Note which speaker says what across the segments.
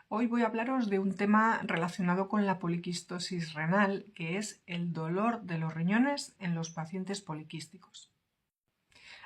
Speaker 1: Hoy voy a hablaros de un tema relacionado con la poliquistosis renal, que es el dolor de los riñones en los pacientes poliquísticos.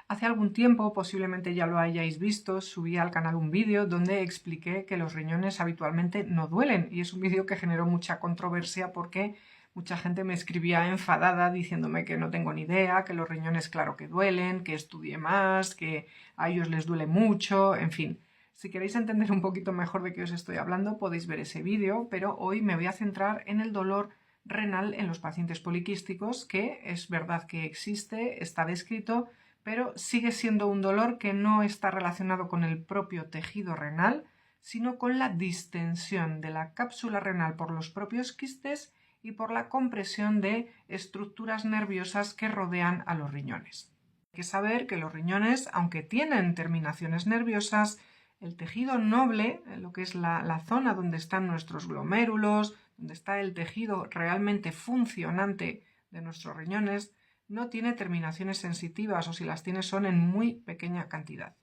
Speaker 1: Hace algún tiempo, posiblemente ya lo hayáis visto, subí al canal un vídeo donde expliqué que los riñones habitualmente no duelen, y es un vídeo que generó mucha controversia porque mucha gente me escribía enfadada diciéndome que no tengo ni idea, que los riñones claro que duelen, que estudie más, que a ellos les duele mucho, en fin. Si queréis entender un poquito mejor de qué os estoy hablando, podéis ver ese vídeo, pero hoy me voy a centrar en el dolor renal en los pacientes poliquísticos, que es verdad que existe, está descrito, pero sigue siendo un dolor que no está relacionado con el propio tejido renal, sino con la distensión de la cápsula renal por los propios quistes y por la compresión de estructuras nerviosas que rodean a los riñones. Hay que saber que los riñones, aunque tienen terminaciones nerviosas, el tejido noble, lo que es la zona donde están nuestros glomérulos, donde está el tejido realmente funcionante de nuestros riñones, no tiene terminaciones sensitivas, o si las tiene son en muy pequeña cantidad.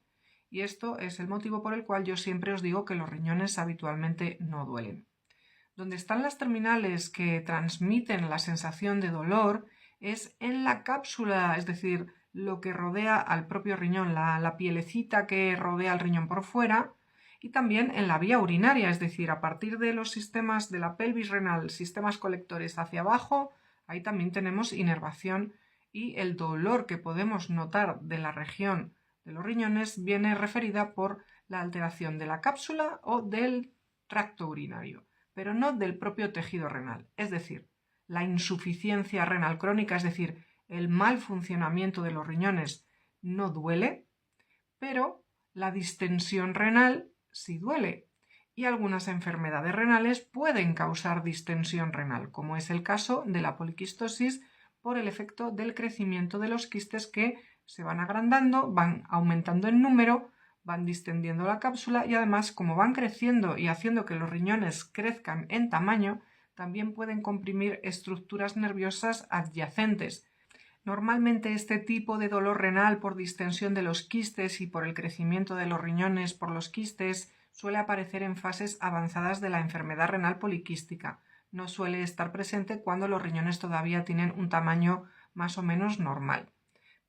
Speaker 1: Y esto es el motivo por el cual yo siempre os digo que los riñones habitualmente no duelen. Donde están las terminales que transmiten la sensación de dolor es en la cápsula, es decir, lo que rodea al propio riñón, la pielecita que rodea al riñón por fuera, y también en la vía urinaria, es decir, a partir de los sistemas de la pelvis renal, sistemas colectores hacia abajo, ahí también tenemos inervación y el dolor que podemos notar de la región de los riñones viene referida por la alteración de la cápsula o del tracto urinario, pero no del propio tejido renal. Es decir, la insuficiencia renal crónica, es decir, el mal funcionamiento de los riñones no duele, pero la distensión renal sí duele. Y algunas enfermedades renales pueden causar distensión renal, como es el caso de la poliquistosis, por el efecto del crecimiento de los quistes que se van agrandando, van aumentando en número, van distendiendo la cápsula y además, como van creciendo y haciendo que los riñones crezcan en tamaño, también pueden comprimir estructuras nerviosas adyacentes. Normalmente este tipo de dolor renal por distensión de los quistes y por el crecimiento de los riñones por los quistes suele aparecer en fases avanzadas de la enfermedad renal poliquística. No suele estar presente cuando los riñones todavía tienen un tamaño más o menos normal.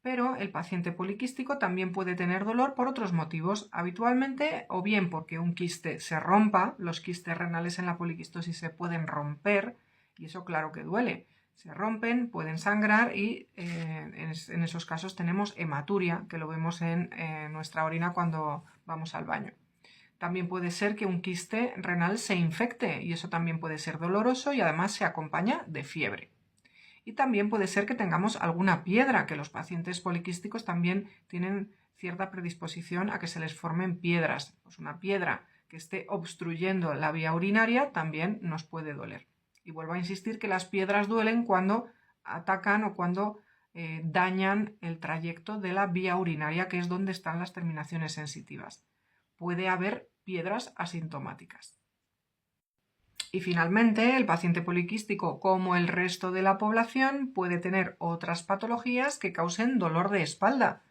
Speaker 1: Pero el paciente poliquístico también puede tener dolor por otros motivos, habitualmente o bien porque un quiste se rompa, los quistes renales en la poliquistosis se pueden romper y eso claro que duele. Se rompen, pueden sangrar y en esos casos tenemos hematuria, que lo vemos en nuestra orina cuando vamos al baño. También puede ser que un quiste renal se infecte y eso también puede ser doloroso y además se acompaña de fiebre. Y también puede ser que tengamos alguna piedra, que los pacientes poliquísticos también tienen cierta predisposición a que se les formen piedras. Pues una piedra que esté obstruyendo la vía urinaria también nos puede doler. Y vuelvo a insistir que las piedras duelen cuando atacan o cuando dañan el trayecto de la vía urinaria, que es donde están las terminaciones sensitivas. Puede haber piedras asintomáticas. Y finalmente, el paciente poliquístico, como el resto de la población, puede tener otras patologías que causen dolor de espalda.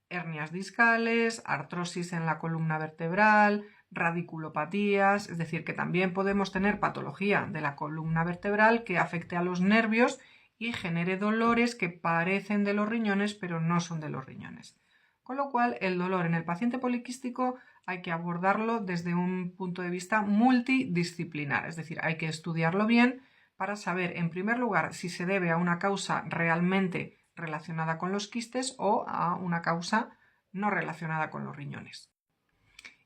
Speaker 1: Hernias discales, artrosis en la columna vertebral, radiculopatías, es decir, que también podemos tener patología de la columna vertebral que afecte a los nervios y genere dolores que parecen de los riñones pero no son de los riñones. Con lo cual, el dolor en el paciente poliquístico hay que abordarlo desde un punto de vista multidisciplinar, es decir, hay que estudiarlo bien para saber, en primer lugar, si se debe a una causa realmente relacionada con los quistes o a una causa no relacionada con los riñones.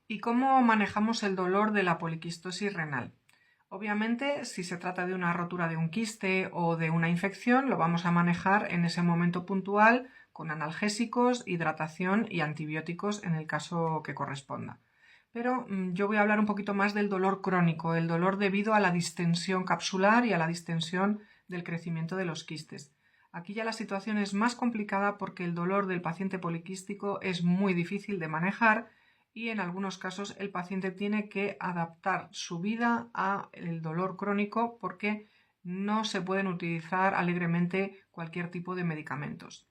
Speaker 1: ¿Y cómo manejamos el dolor de la poliquistosis renal? Obviamente, si se trata de una rotura de un quiste o de una infección, lo vamos a manejar en ese momento puntual con analgésicos, hidratación y antibióticos en el caso que corresponda. Pero yo voy a hablar un poquito más del dolor crónico, el dolor debido a la distensión capsular y a la distensión del crecimiento de los quistes. Aquí ya la situación es más complicada porque el dolor del paciente poliquístico es muy difícil de manejar y en algunos casos el paciente tiene que adaptar su vida al dolor crónico porque no se pueden utilizar alegremente cualquier tipo de medicamentos.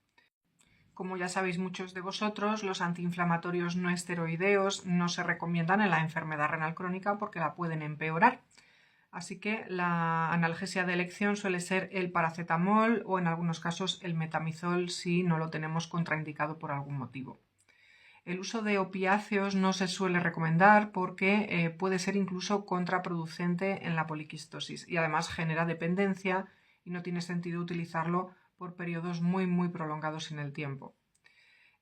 Speaker 1: Como ya sabéis muchos de vosotros, los antiinflamatorios no esteroideos no se recomiendan en la enfermedad renal crónica porque la pueden empeorar. Así que la analgesia de elección suele ser el paracetamol o en algunos casos el metamizol si no lo tenemos contraindicado por algún motivo. El uso de opiáceos no se suele recomendar porque puede ser incluso contraproducente en la poliquistosis y además genera dependencia y no tiene sentido utilizarlo por periodos muy prolongados en el tiempo.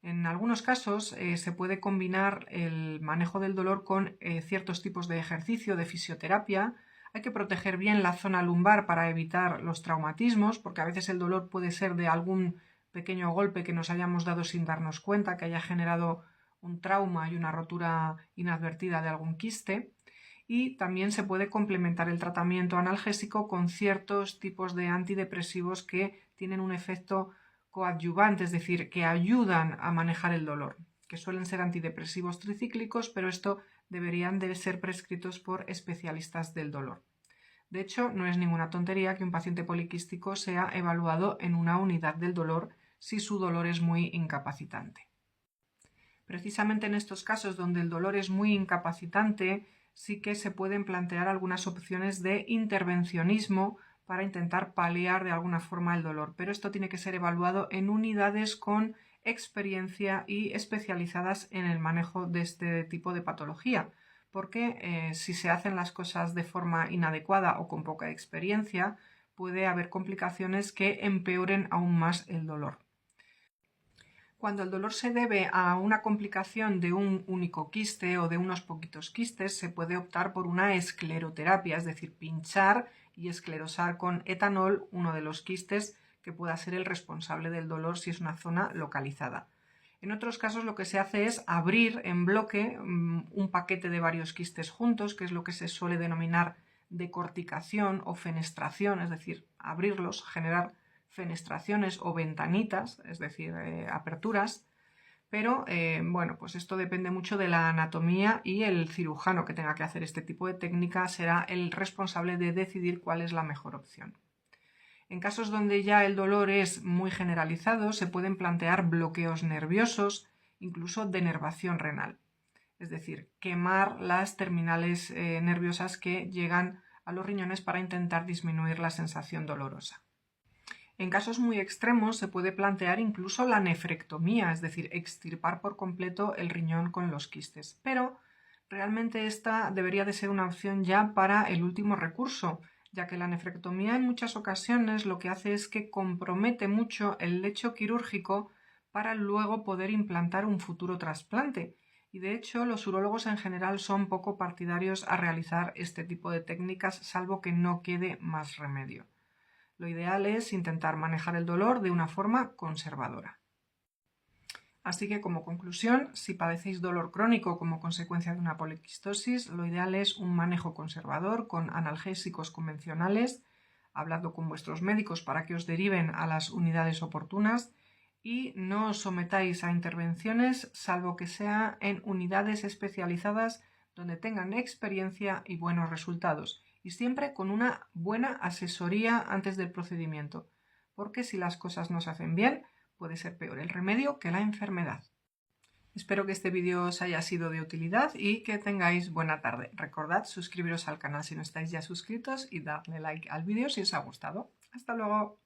Speaker 1: En algunos casos se puede combinar el manejo del dolor con ciertos tipos de ejercicio, de fisioterapia. Hay que proteger bien la zona lumbar para evitar los traumatismos, porque a veces el dolor puede ser de algún pequeño golpe que nos hayamos dado sin darnos cuenta, que haya generado un trauma y una rotura inadvertida de algún quiste. Y también se puede complementar el tratamiento analgésico con ciertos tipos de antidepresivos que tienen un efecto coadyuvante, es decir, que ayudan a manejar el dolor, que suelen ser antidepresivos tricíclicos, pero esto deberían de ser prescritos por especialistas del dolor. De hecho, no es ninguna tontería que un paciente poliquístico sea evaluado en una unidad del dolor si su dolor es muy incapacitante. Precisamente en estos casos donde el dolor es muy incapacitante, sí que se pueden plantear algunas opciones de intervencionismo para intentar paliar de alguna forma el dolor, pero esto tiene que ser evaluado en unidades con experiencia y especializadas en el manejo de este tipo de patología, porque si se hacen las cosas de forma inadecuada o con poca experiencia, puede haber complicaciones que empeoren aún más el dolor. Cuando el dolor se debe a una complicación de un único quiste o de unos poquitos quistes, se puede optar por una escleroterapia, es decir, pinchar y esclerosar con etanol uno de los quistes que pueda ser el responsable del dolor si es una zona localizada. En otros casos lo que se hace es abrir en bloque un paquete de varios quistes juntos, que es lo que se suele denominar decorticación o fenestración, es decir, abrirlos, generar fenestraciones o ventanitas, es decir, aperturas, pero bueno, pues esto depende mucho de la anatomía y el cirujano que tenga que hacer este tipo de técnica será el responsable de decidir cuál es la mejor opción. En casos donde ya el dolor es muy generalizado, se pueden plantear bloqueos nerviosos, incluso denervación renal, es decir, quemar las terminales nerviosas que llegan a los riñones para intentar disminuir la sensación dolorosa. En casos muy extremos se puede plantear incluso la nefrectomía, es decir, extirpar por completo el riñón con los quistes. Pero realmente esta debería de ser una opción ya para el último recurso, ya que la nefrectomía en muchas ocasiones lo que hace es que compromete mucho el lecho quirúrgico para luego poder implantar un futuro trasplante. Y de hecho los urólogos en general son poco partidarios a realizar este tipo de técnicas, salvo que no quede más remedio. Lo ideal es intentar manejar el dolor de una forma conservadora. Así que como conclusión, si padecéis dolor crónico como consecuencia de una poliquistosis, lo ideal es un manejo conservador con analgésicos convencionales, hablando con vuestros médicos para que os deriven a las unidades oportunas y no os sometáis a intervenciones salvo que sea en unidades especializadas donde tengan experiencia y buenos resultados. Y siempre con una buena asesoría antes del procedimiento, porque si las cosas no se hacen bien, puede ser peor el remedio que la enfermedad. Espero que este vídeo os haya sido de utilidad y que tengáis buena tarde. Recordad suscribiros al canal si no estáis ya suscritos y darle like al vídeo si os ha gustado. ¡Hasta luego!